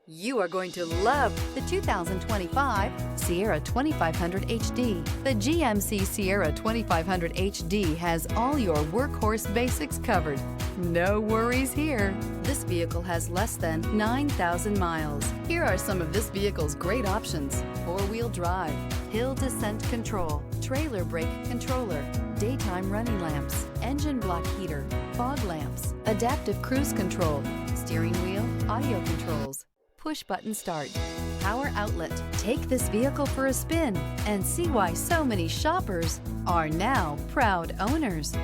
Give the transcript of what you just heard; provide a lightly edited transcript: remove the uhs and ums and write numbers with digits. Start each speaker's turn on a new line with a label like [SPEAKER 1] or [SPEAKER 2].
[SPEAKER 1] You are going to love the 2025 Sierra 2500 HD. The GMC Sierra 2500 HD has all your workhorse basics covered. No worries here. This vehicle has less than 9,000 miles. Here are some of this vehicle's great options: four-wheel drive, hill descent control, trailer brake controller, daytime running lamps, engine block heater, fog lamps, adaptive cruise control, steering wheel audio controls, push-button start, power outlet. Take this vehicle for a spin and see why so many shoppers are now proud owners.